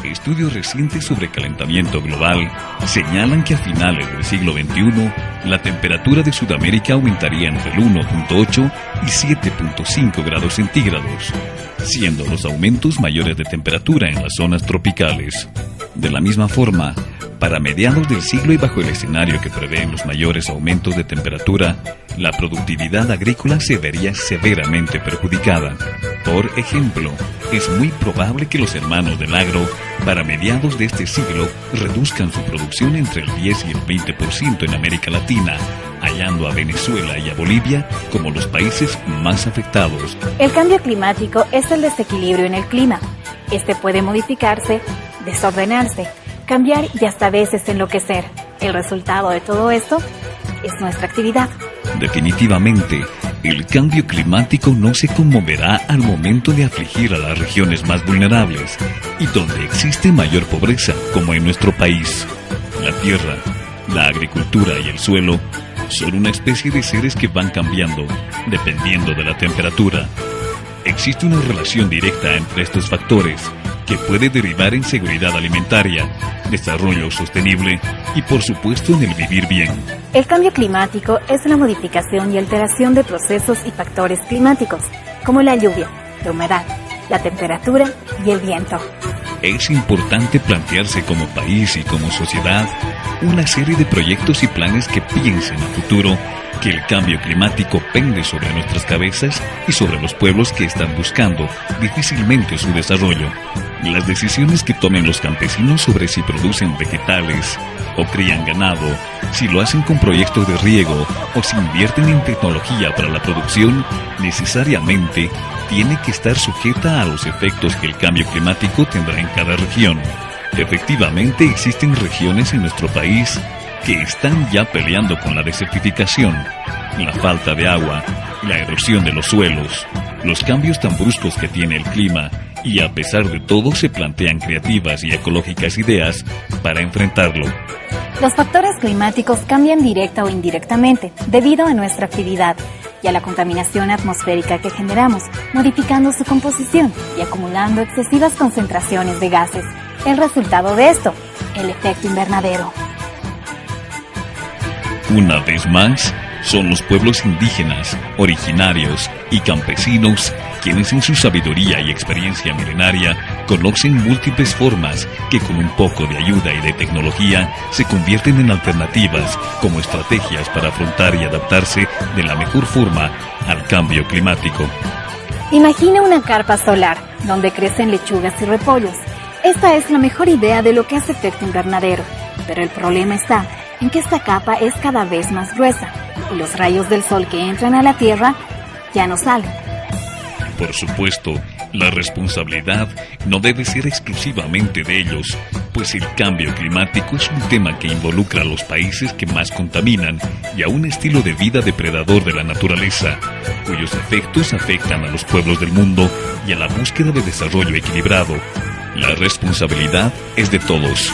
Estudios recientes sobre calentamiento global señalan que a finales del siglo XXI, la temperatura de Sudamérica aumentaría entre el 1.8 y 7.5 grados centígrados, siendo los aumentos mayores de temperatura en las zonas tropicales. De la misma forma, para mediados del siglo y bajo el escenario que prevén los mayores aumentos de temperatura, la productividad agrícola se vería severamente perjudicada. Por ejemplo, es muy probable que los hermanos del agro, para mediados de este siglo, reduzcan su producción entre el 10 y el 20% en América Latina, hallando a Venezuela y a Bolivia como los países más afectados. El cambio climático es el desequilibrio en el clima. Este puede modificarse, desordenarse, cambiar y hasta a veces enloquecer. El resultado de todo esto es nuestra actividad. Definitivamente, el cambio climático no se conmoverá al momento de afligir a las regiones más vulnerables y donde existe mayor pobreza, como en nuestro país. La tierra, la agricultura y el suelo son una especie de seres que van cambiando dependiendo de la temperatura. Existe una relación directa entre estos factores que puede derivar en seguridad alimentaria, desarrollo sostenible y por supuesto en el vivir bien. El cambio climático es la modificación y alteración de procesos y factores climáticos, como la lluvia, la humedad, la temperatura y el viento. Es importante plantearse como país y como sociedad una serie de proyectos y planes que piensen a futuro que el cambio climático pende sobre nuestras cabezas y sobre los pueblos que están buscando difícilmente su desarrollo. Las decisiones que tomen los campesinos sobre si producen vegetales o crían ganado, si lo hacen con proyectos de riego o si invierten en tecnología para la producción, necesariamente tiene que estar sujeta a los efectos que el cambio climático tendrá en cada región. Efectivamente, existen regiones en nuestro país que están ya peleando con la desertificación, la falta de agua, la erosión de los suelos, los cambios tan bruscos que tiene el clima, y a pesar de todo se plantean creativas y ecológicas ideas para enfrentarlo. Los factores climáticos cambian directa o indirectamente debido a nuestra actividad y a la contaminación atmosférica que generamos, modificando su composición y acumulando excesivas concentraciones de gases. El resultado de esto, el efecto invernadero. Una vez más, son los pueblos indígenas, originarios y campesinos quienes en su sabiduría y experiencia milenaria conocen múltiples formas que con un poco de ayuda y de tecnología se convierten en alternativas como estrategias para afrontar y adaptarse de la mejor forma al cambio climático. Imagina una carpa solar donde crecen lechugas y repollos. Esta es la mejor idea de lo que es efecto invernadero, pero el problema está en que esta capa es cada vez más gruesa y los rayos del sol que entran a la Tierra ya no salen. Por supuesto, la responsabilidad no debe ser exclusivamente de ellos, pues el cambio climático es un tema que involucra a los países que más contaminan y a un estilo de vida depredador de la naturaleza, cuyos efectos afectan a los pueblos del mundo y a la búsqueda de desarrollo equilibrado. La responsabilidad es de todos.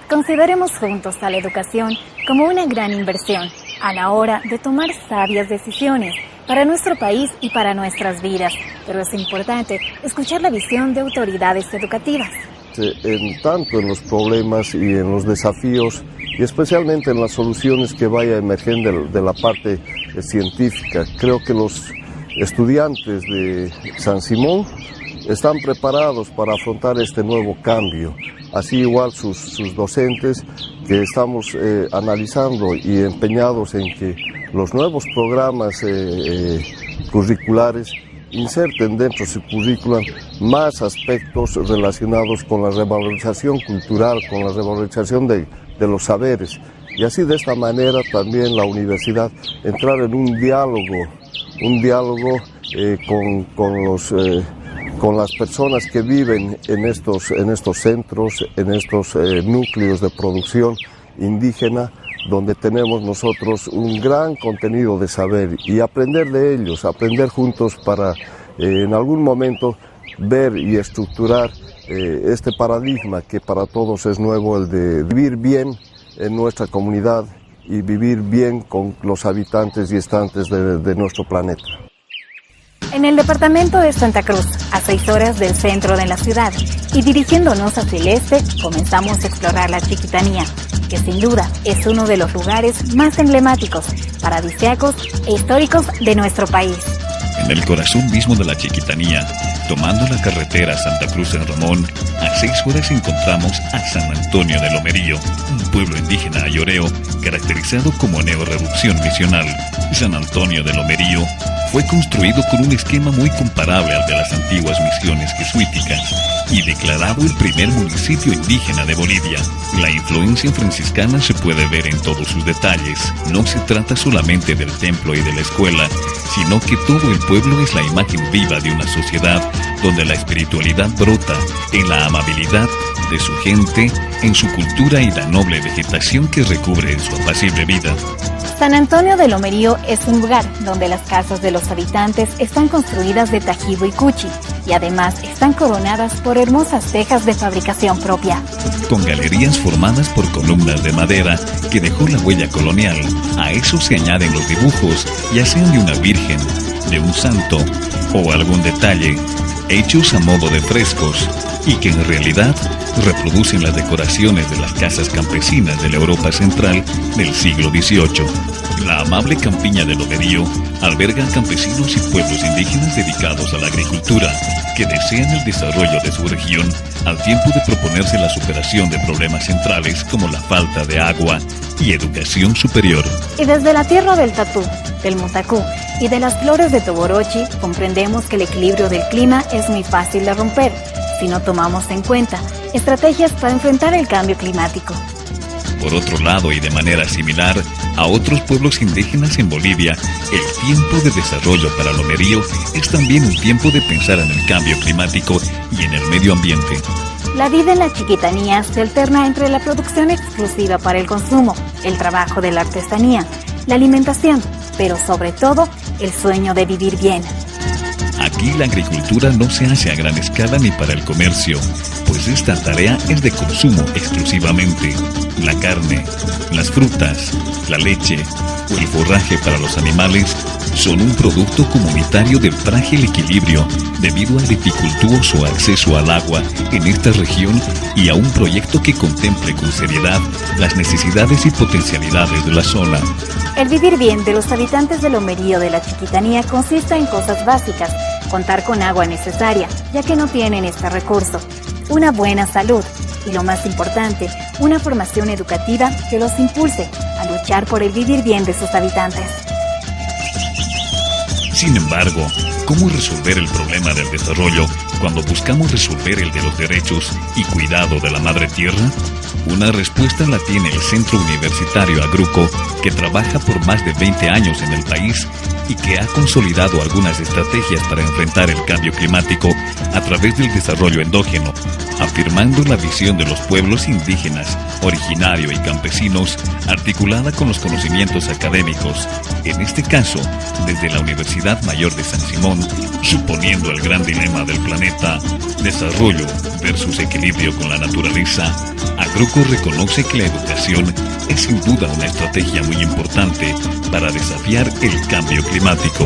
Consideremos juntos a la educación como una gran inversión a la hora de tomar sabias decisiones para nuestro país y para nuestras vidas, pero es importante escuchar la visión de autoridades educativas. Tanto en los problemas y en los desafíos y especialmente en las soluciones que vaya emergiendo de la parte científica. Creo que los estudiantes de San Simón están preparados para afrontar este nuevo cambio. Así igual sus docentes que estamos analizando y empeñados en que los nuevos programas curriculares inserten dentro de su currículum más aspectos relacionados con la revalorización cultural, con la revalorización de los saberes. Y así de esta manera también la universidad entrar en un diálogo con las personas que viven en estos centros, en estos núcleos de producción indígena, donde tenemos nosotros un gran contenido de saber y aprender de ellos, aprender juntos para en algún momento ver y estructurar este paradigma que para todos es nuevo, el de vivir bien en nuestra comunidad y vivir bien con los habitantes y estantes de nuestro planeta. En el departamento de Santa Cruz, a 6 horas del centro de la ciudad, y dirigiéndonos hacia el este, comenzamos a explorar la Chiquitanía, que sin duda es uno de los lugares más emblemáticos, paradisíacos e históricos de nuestro país. En el corazón mismo de la Chiquitanía, tomando la carretera Santa Cruz en Ramón, a 6 horas encontramos a San Antonio de Lomerío, un pueblo indígena ayoreo caracterizado como neorreducción misional. San Antonio de Lomerío fue construido con un esquema muy comparable al de las antiguas misiones jesuíticas y declarado el primer municipio indígena de Bolivia. La influencia franciscana se puede ver en todos sus detalles. No se trata solamente del templo y de la escuela, sino que todo el pueblo es la imagen viva de una sociedad donde la espiritualidad brota en la amabilidad de su gente, en su cultura y la noble vegetación que recubre en su apacible vida. San Antonio de Lomerío es un lugar donde las casas de los habitantes están construidas de tajibo y cuchi y además están coronadas por hermosas tejas de fabricación propia. Con galerías formadas por columnas de madera que dejó la huella colonial, a eso se añaden los dibujos, ya sean de una virgen, de un santo o algún detalle, hechos a modo de frescos y que en realidad reproducen las decoraciones de las casas campesinas de la Europa central del siglo XVIII. La amable campiña de Lomerío alberga campesinos y pueblos indígenas dedicados a la agricultura, que desean el desarrollo de su región al tiempo de proponerse la superación de problemas centrales como la falta de agua y educación superior. Y desde la tierra del tatú, del mutacú y de las flores de Toborochi, comprendemos que el equilibrio del clima es muy fácil de romper si no tomamos en cuenta estrategias para enfrentar el cambio climático. Por otro lado, y de manera similar a otros pueblos indígenas en Bolivia, el tiempo de desarrollo para Lomerío es también un tiempo de pensar en el cambio climático y en el medio ambiente. La vida en la Chiquitanía se alterna entre la producción exclusiva para el consumo, el trabajo de la artesanía, la alimentación, pero sobre todo el sueño de vivir bien. Aquí la agricultura no se hace a gran escala ni para el comercio, pues esta tarea es de consumo exclusivamente. La carne, las frutas, la leche o el forraje para los animales son un producto comunitario de frágil equilibrio debido al dificultuoso acceso al agua en esta región y a un proyecto que contemple con seriedad las necesidades y potencialidades de la zona. El vivir bien de los habitantes de Lomerío de la Chiquitanía consiste en cosas básicas: contar con agua necesaria, ya que no tienen este recurso, una buena salud y, lo más importante, una formación educativa que los impulse a luchar por el vivir bien de sus habitantes. Sin embargo, ¿cómo resolver el problema del desarrollo cuando buscamos resolver el de los derechos y cuidado de la madre tierra? Una respuesta la tiene el Centro Universitario Agruco, que trabaja por más de 20 años en el país y que ha consolidado algunas estrategias para enfrentar el cambio climático a través del desarrollo endógeno, afirmando la visión de los pueblos indígenas, originario y campesinos, articulada con los conocimientos académicos, en este caso, desde la Universidad Mayor de San Simón, suponiendo el gran dilema del planeta, desarrollo versus equilibrio con la naturaleza. Agruco reconoce que la educación es sin duda una estrategia muy importante para desafiar el cambio climático.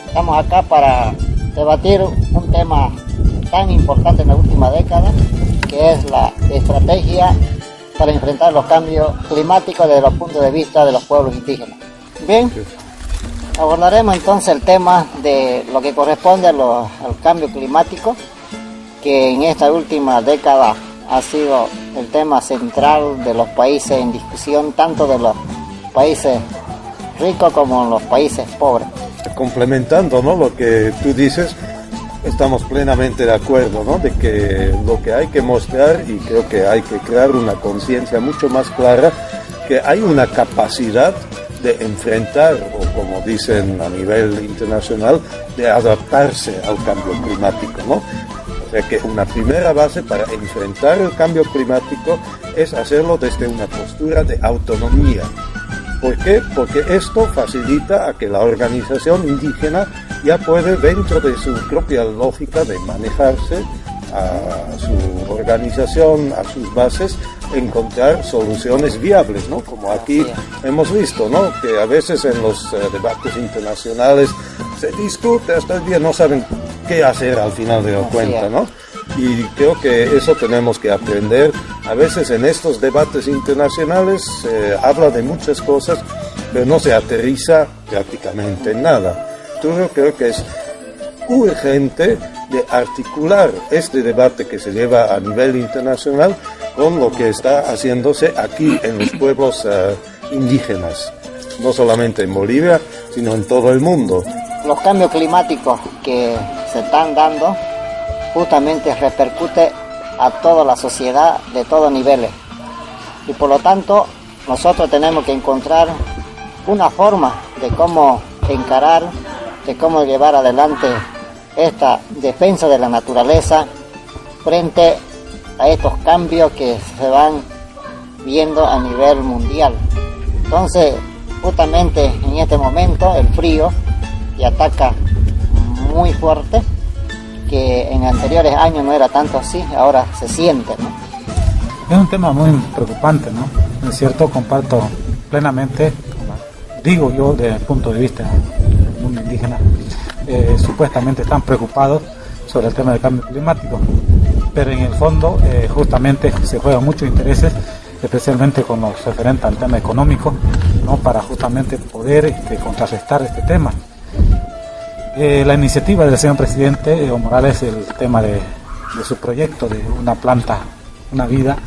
Estamos acá para debatir un tema tan importante en la última década, que es la estrategia para enfrentar los cambios climáticos desde los puntos de vista de los pueblos indígenas. Bien, abordaremos entonces el tema de lo que corresponde al cambio climático, que en esta última década ha sido el tema central de los países en discusión, tanto de los países ricos como los países pobres. Complementando, ¿no?, lo que tú dices, estamos plenamente de acuerdo, ¿no?, de que lo que hay que mostrar, y creo que hay que crear una conciencia mucho más clara, que hay una capacidad de enfrentar, o como dicen a nivel internacional, de adaptarse al cambio climático, ¿no? O sea que una primera base para enfrentar el cambio climático es hacerlo desde una postura de autonomía. ¿Por qué? Porque esto facilita a que la organización indígena ya puede, dentro de su propia lógica de manejarse a su organización, a sus bases, encontrar soluciones viables, ¿no? Como aquí hemos visto, ¿no? Que a veces en los debates internacionales se discute hasta el día, no saben qué hacer al final de la cuenta, ¿no? Y creo que eso tenemos que aprender. A veces en estos debates internacionales se habla de muchas cosas, pero no se aterriza prácticamente en nada. Yo creo que es urgente de articular este debate que se lleva a nivel internacional con lo que está haciéndose aquí en los pueblos indígenas, no solamente en Bolivia, sino en todo el mundo. Los cambios climáticos que se están dando justamente repercute a toda la sociedad de todos niveles, y por lo tanto nosotros tenemos que encontrar una forma de cómo encarar, de cómo llevar adelante esta defensa de la naturaleza frente a estos cambios que se van viendo a nivel mundial. Entonces, justamente en este momento el frío que ataca muy fuerte, que en anteriores años no era tanto así, ahora se siente, ¿no? Es un tema muy preocupante, ¿no? Es cierto, comparto plenamente, digo yo desde el punto de vista del mundo indígena, supuestamente están preocupados sobre el tema del cambio climático, pero en el fondo justamente se juegan muchos intereses, especialmente con los referentes al tema económico, ¿no? Para justamente poder contrarrestar este tema. La iniciativa del señor presidente Evo Morales, el tema de su proyecto de una planta, una vida,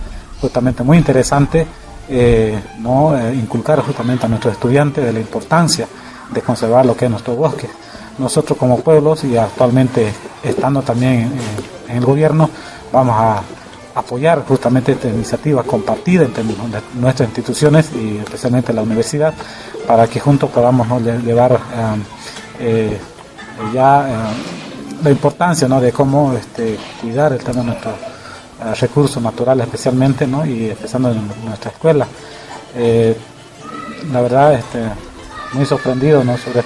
justamente muy interesante, inculcar justamente a nuestros estudiantes de la importancia de conservar lo que es nuestro bosque. Nosotros como pueblos, y actualmente estando también en el gobierno, vamos a apoyar justamente esta iniciativa compartida entre nuestras instituciones y especialmente la universidad, para que juntos podamos llevar la importancia, ¿no? De cómo cuidar el tema de nuestros recursos naturales especialmente, ¿no? Y empezando en nuestra escuela. La verdad, muy sorprendido, ¿no? Sobre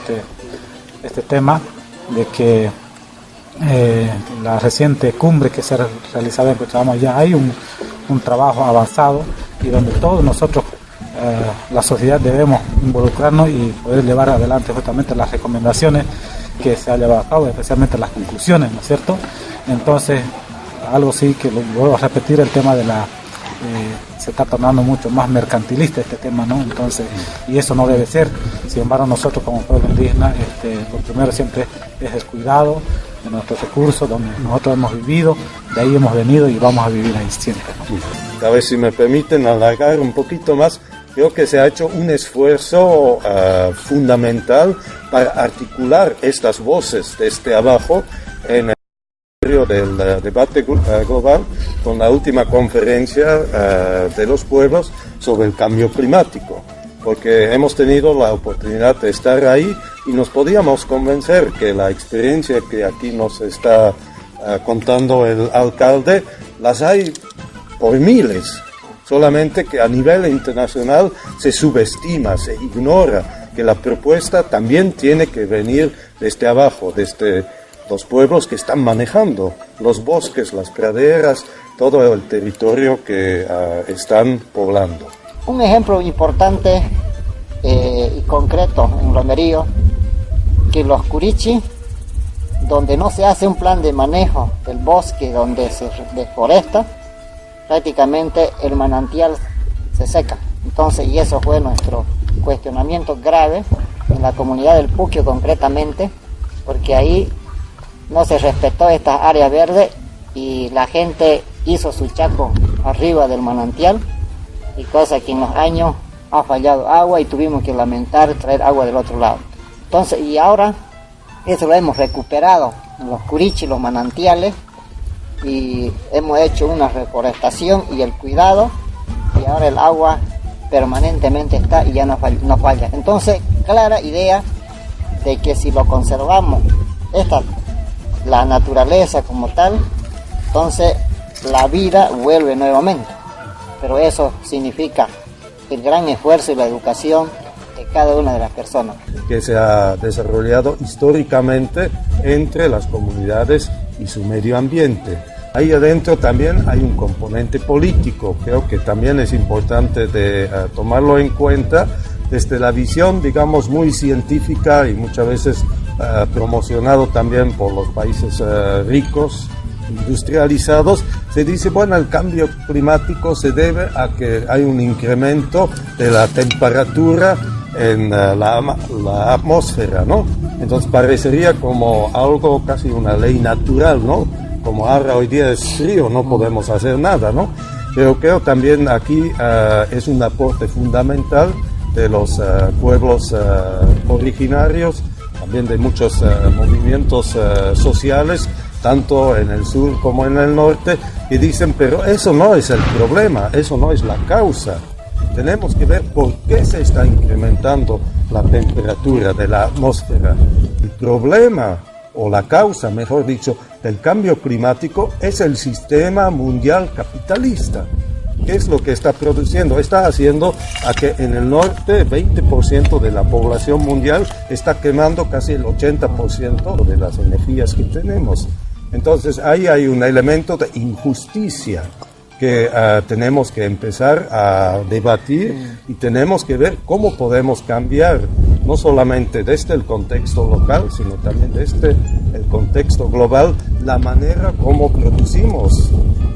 este tema de que la reciente cumbre que se ha realizado en Cochabamba, ya hay un trabajo avanzado y donde todos nosotros, la sociedad, debemos involucrarnos y poder llevar adelante justamente las recomendaciones que se ha llevado a cabo, especialmente las conclusiones, ¿no es cierto? Entonces, algo sí que lo vuelvo a repetir, el tema de se está tornando mucho más mercantilista este tema, ¿no? Entonces, y eso no debe ser. Sin embargo, nosotros como pueblo indígena, lo primero siempre es el cuidado de nuestros recursos, donde nosotros hemos vivido, de ahí hemos venido y vamos a vivir ahí siempre, ¿no? A ver si me permiten alargar un poquito más. Creo que se ha hecho un esfuerzo fundamental para articular estas voces desde abajo en el del debate global con la última conferencia de los pueblos sobre el cambio climático, porque hemos tenido la oportunidad de estar ahí y nos podíamos convencer que la experiencia que aquí nos está contando el alcalde las hay por miles. Solamente que a nivel internacional se subestima, se ignora que la propuesta también tiene que venir desde abajo, desde los pueblos que están manejando los bosques, las praderas, todo el territorio que están poblando. Un ejemplo importante y concreto en Lomerío, que los Curichi, donde no se hace un plan de manejo del bosque, donde se deforesta, prácticamente el manantial se seca. Entonces, y eso fue nuestro cuestionamiento grave en la comunidad del Puquio concretamente, porque ahí no se respetó estas áreas verdes y la gente hizo su chaco arriba del manantial, y cosa que en los años ha fallado agua y tuvimos que lamentar traer agua del otro lado. Entonces, y ahora eso lo hemos recuperado en los Curichi, los manantiales, y hemos hecho una reforestación y el cuidado, y ahora el agua permanentemente está y ya no falla. Entonces, clara idea de que si lo conservamos, la naturaleza como tal, entonces la vida vuelve nuevamente. Pero eso significa el gran esfuerzo y la educación de cada una de las personas. Que se ha desarrollado históricamente entre las comunidades y su medio ambiente. ahí adentro también hay un componente político. Creo que también es importante de tomarlo en cuenta desde la visión, digamos, muy científica y muchas veces promocionado también por los países ricos, industrializados. Se dice, bueno, el cambio climático se debe a que hay un incremento de la temperatura en la atmósfera, ¿no? Entonces parecería como algo, casi una ley natural, ¿no? Como ahora hoy día es frío, no podemos hacer nada, ¿no? Pero creo también aquí es un aporte fundamental de los pueblos originarios, también de muchos movimientos sociales, tanto en el sur como en el norte, y dicen, pero eso no es el problema, eso no es la causa. Tenemos que ver por qué se está incrementando la temperatura de la atmósfera. El problema, o la causa, mejor dicho, del cambio climático es el sistema mundial capitalista. ¿Qué es lo que está produciendo? Está haciendo a que en el norte 20% de la población mundial está quemando casi el 80% de las energías que tenemos. Entonces ahí hay un elemento de injusticia que tenemos que empezar a debatir y tenemos que ver cómo podemos cambiar, no solamente desde el contexto local, sino también desde el contexto global, la manera como producimos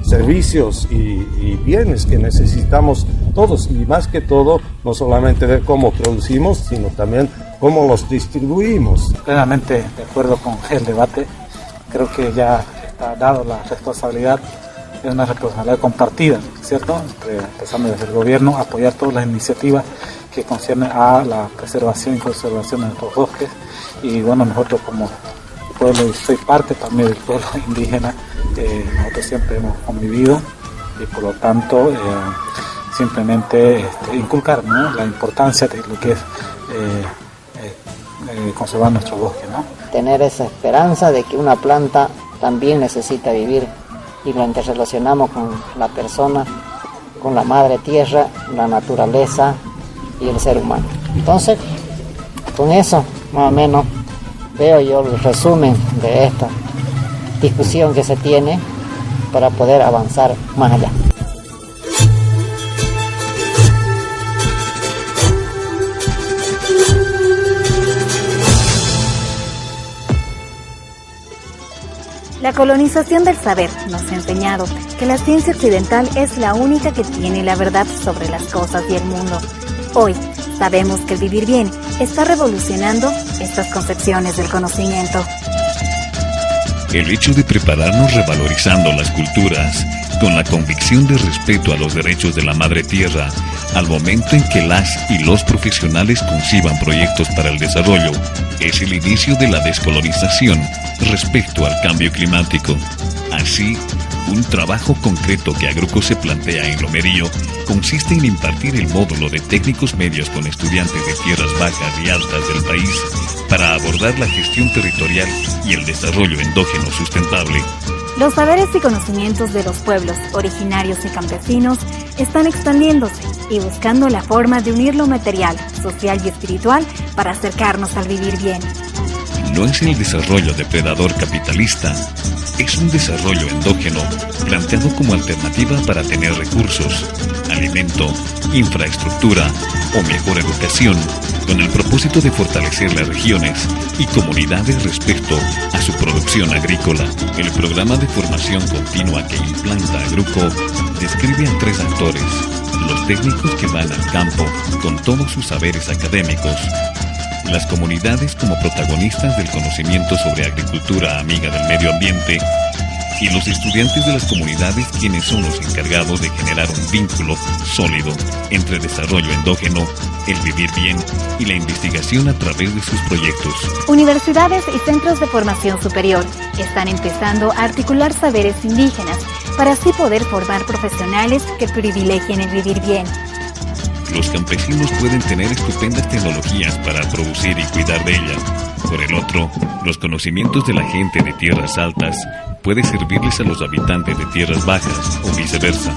servicios y bienes que necesitamos todos, y más que todo, no solamente ver cómo producimos, sino también cómo los distribuimos. Plenamente de acuerdo con el debate, creo que ya está dado la responsabilidad. Es una responsabilidad compartida, ¿cierto? Empezando desde el gobierno, apoyar todas las iniciativas que conciernen a la preservación y conservación de nuestros bosques. Y bueno, nosotros como pueblo, y soy parte también del pueblo indígena, nosotros siempre hemos convivido y por lo tanto simplemente inculcar, ¿no?, la importancia de lo que es conservar nuestro bosque, ¿no? Tener esa esperanza de que una planta también necesita vivir, y lo interrelacionamos con la persona, con la madre tierra, la naturaleza y el ser humano. Entonces, con eso, más o menos, veo yo el resumen de esta discusión que se tiene para poder avanzar más allá. La colonización del saber nos ha enseñado que la ciencia occidental es la única que tiene la verdad sobre las cosas y el mundo. Hoy sabemos que el vivir bien está revolucionando estas concepciones del conocimiento. El hecho de prepararnos revalorizando las culturas con la convicción de respeto a los derechos de la madre tierra, al momento en que las y los profesionales conciban proyectos para el desarrollo, es el inicio de la descolonización respecto al cambio climático. Así, un trabajo concreto que Agruco se plantea en Lomerío consiste en impartir el módulo de técnicos medios con estudiantes de tierras bajas y altas del país para abordar la gestión territorial y el desarrollo endógeno sustentable. Los saberes y conocimientos de los pueblos originarios y campesinos están expandiéndose y buscando la forma de unir lo material, social y espiritual para acercarnos al vivir bien. No es el desarrollo depredador capitalista, es un desarrollo endógeno planteado como alternativa para tener recursos, alimento, infraestructura o mejor educación, con el propósito de fortalecer las regiones y comunidades respecto a su producción agrícola. El programa de formación continua que implanta Agruco describe a 3 actores: los técnicos que van al campo con todos sus saberes académicos, las comunidades como protagonistas del conocimiento sobre agricultura amiga del medio ambiente, y los estudiantes de las comunidades, quienes son los encargados de generar un vínculo sólido entre desarrollo endógeno, el vivir bien y la investigación a través de sus proyectos. Universidades y centros de formación superior están empezando a articular saberes indígenas para así poder formar profesionales que privilegien el vivir bien. Los campesinos pueden tener estupendas tecnologías para producir y cuidar de ellas. Por el otro, los conocimientos de la gente de tierras altas pueden servirles a los habitantes de tierras bajas o viceversa.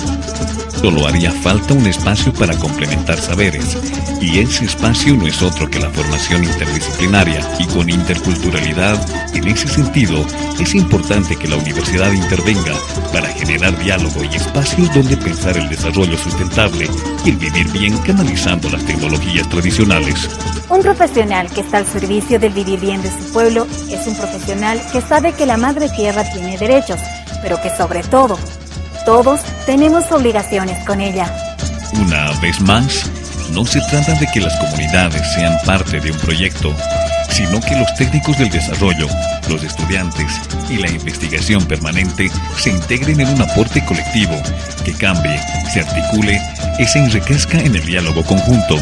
Solo haría falta un espacio para complementar saberes, y ese espacio no es otro que la formación interdisciplinaria y con interculturalidad. En ese sentido, es importante que la universidad intervenga para generar diálogo y espacios donde pensar el desarrollo sustentable y el vivir bien canalizando las tecnologías tradicionales. Un profesional que está al servicio del vivir bien de su pueblo es un profesional que sabe que la madre tierra tiene derechos, pero que sobre todo, todos tenemos obligaciones con ella. Una vez más, no se trata de que las comunidades sean parte de un proyecto, sino que los técnicos del desarrollo, los estudiantes y la investigación permanente se integren en un aporte colectivo que cambie, se articule y se enriquezca en el diálogo conjunto.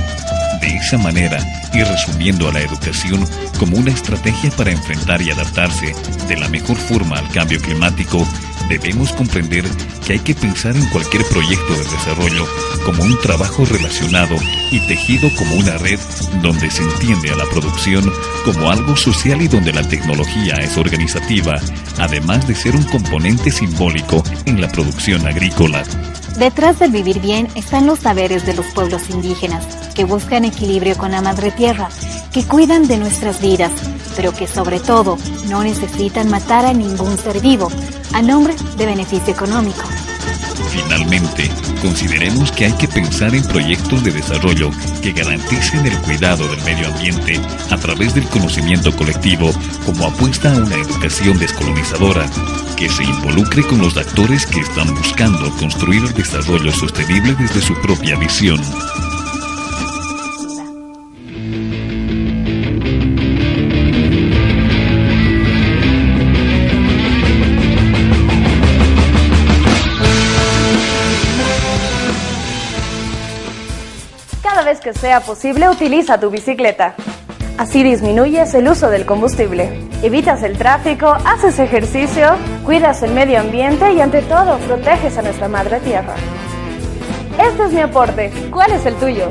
De esa manera, y resumiendo a la educación como una estrategia para enfrentar y adaptarse de la mejor forma al cambio climático, debemos comprender que hay que pensar en cualquier proyecto de desarrollo como un trabajo relacionado y tejido como una red donde se entiende a la producción como algo social y donde la tecnología es organizativa, además de ser un componente simbólico en la producción agrícola. Detrás del vivir bien están los saberes de los pueblos indígenas, que buscan equilibrio con la madre tierra, que cuidan de nuestras vidas, pero que sobre todo no necesitan matar a ningún ser vivo, a nombre de beneficio económico. Finalmente, consideremos que hay que pensar en proyectos de desarrollo que garanticen el cuidado del medio ambiente a través del conocimiento colectivo como apuesta a una educación descolonizadora, que se involucre con los actores que están buscando construir el desarrollo sostenible desde su propia visión. Cada vez que sea posible, utiliza tu bicicleta. Así disminuyes el uso del combustible, evitas el tráfico, haces ejercicio, cuidas el medio ambiente y ante todo proteges a nuestra madre tierra. Este es mi aporte. ¿Cuál es el tuyo?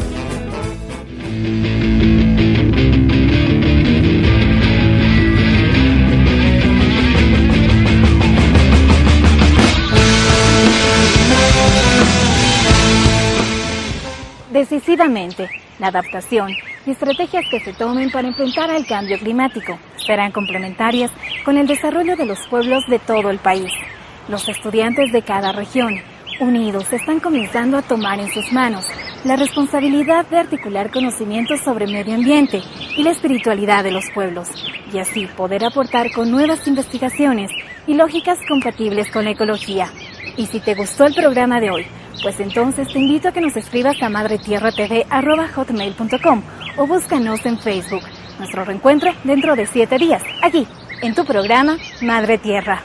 Decisivamente, la adaptación y estrategias que se tomen para enfrentar al cambio climático serán complementarias con el desarrollo de los pueblos de todo el país. Los estudiantes de cada región, unidos, están comenzando a tomar en sus manos la responsabilidad de articular conocimientos sobre medio ambiente y la espiritualidad de los pueblos, y así poder aportar con nuevas investigaciones y lógicas compatibles con la ecología. Y si te gustó el programa de hoy, pues entonces te invito a que nos escribas a madretierratv@hotmail.com o búscanos en Facebook. Nuestro reencuentro dentro de 7 días, aquí, en tu programa Madre Tierra.